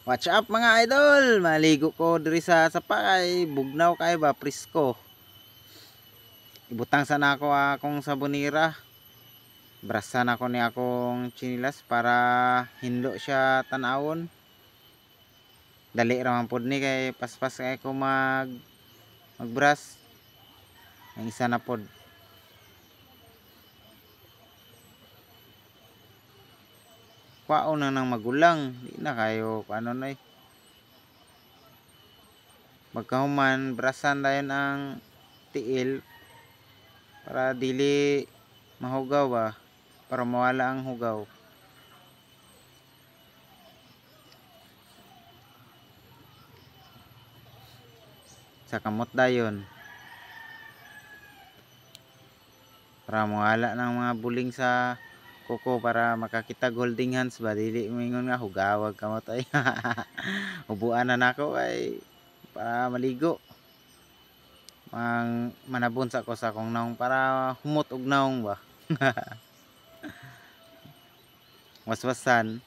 Watch up mga idol, maligo ko diri sa sapa kay bugnaw kay ba presko. Ibutang sana ako akong sabonira. Brasan ako ni akong chinilas para hinlo siya tanawon. Dali ra man pod ni kay paspas kay ko magbras. Ang isa na pod. Kwao na nang magulang, di na kayo ano na magkahuman brasan dayon ang tiil para dili mahugaw ba, para mawala ang hugaw. Sa kamot dayon para mawala ng mga buling sa kuko para makakita holding hands ba, dili mingon nga hugawag kamot ay. Ubuan na nako ay para maligo. Manabon sa ko sa akong naong para humot og naong ba. Waswasan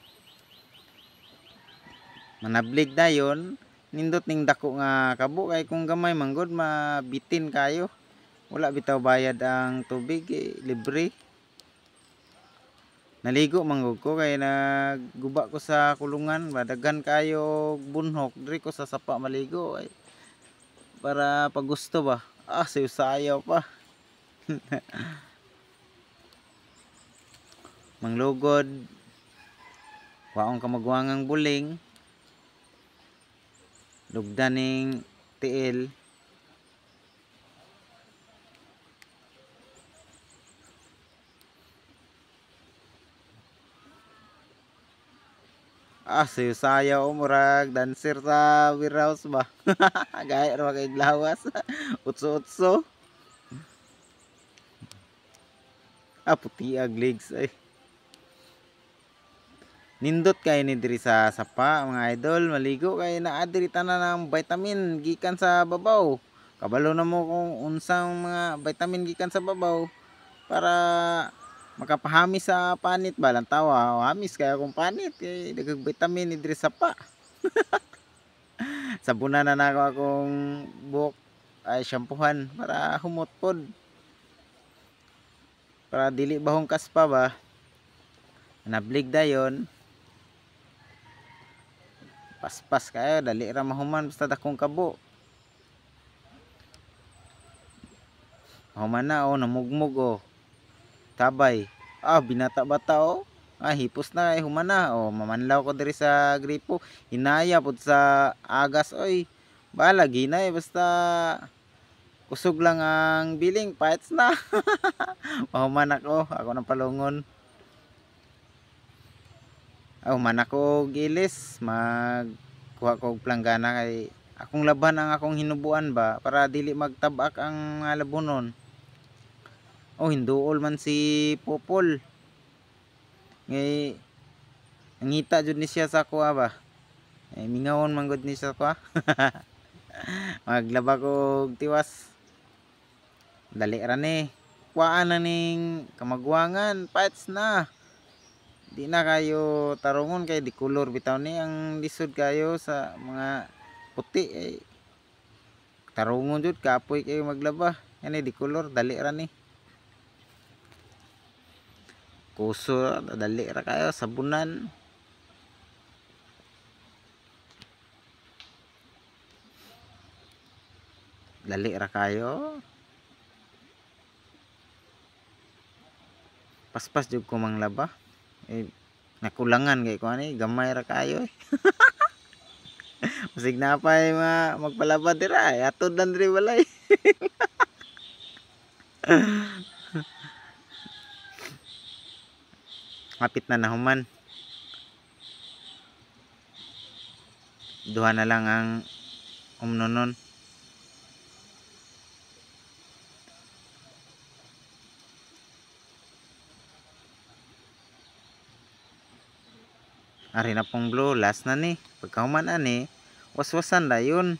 manablig dayon nindot ning dako nga kabo kay kung gamay manggod mabitin kayo. Wala bitaw bayad ang tubig libre. Naligo manggod ko kay nagguba ko sa kulungan, daghan kayo bunhok diri ko sa sapa maligo ay para pag gusto ba. Sayo pa. Manglugod waong kamagwangang buling lugdaning tiil. Sayo murag dancer sa warehouse ba. Gaya ra kay lawas. Utso-utso. Puti ag legs ay. Nindot kay ni diri sa sapa mga idol, maligo kay naa diri tanan ng vitamin gikan sa babaw. Kabalo na mo kung unsang mga vitamin gikan sa babaw para makapahamis sa panit ba lang tawa. Hamis kaya akong panit kay dagag vitamin ni diri sapa. Sabunan na nako akong buhok ay shampoohan para humot pod. Para dili bahong kaspa ba. Nablig dayon. Paspas kayo, dali ra mahuman basta dakong kabo. Mahuman na namugmog tabay. Binata-bata hipos na human na mamanlaw ko diri sa gripo. Hinaya pud sa agas oy. Bala ginay basta kusog lang ang biling fights na. Mahuman ako nang palungon. Human ako gilis magkuha ko og planggana kay akong laban ang akong hinubuan ba para dili magtabak ang mga labonon. Hinduol man si Popol. Ngay ngita jud ni siya sa kuha ba. Mingawon man gud ni siya kuha. Maglaba ko og tiwas. Dali ra ni. Kuhaan na ning kamagwangan, fights na. Di na kayo tarungon kay di color bitaw ni ang lisod kayo sa mga puti tarungon jud kapoy kayo maglaba. Yan di color dali ra ni. Kuso dali ra kayo sabunan. Dali ra kayo. Paspas jud ko manglaba. Nakulangan kay ko ani gamay ra kayo. Musig na pa magpalaba dira atod lang diri balay. Kapit na nahuman. Duha na lang ang umnonon. Ari na pong blue, last na ni. Pagkahuman ani, waswasan dayon.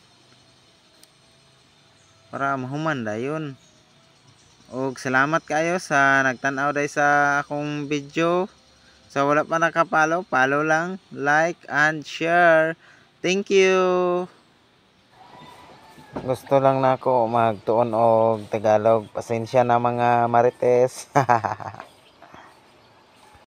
Para mahuman dayon. Og salamat kayo sa nagtan-aw day sa akong video. Sa wala pa nakapalo, follow lang, like, and share. Thank you. Gusto lang nako magtuon og Tagalog. Pasensya na mga Marites.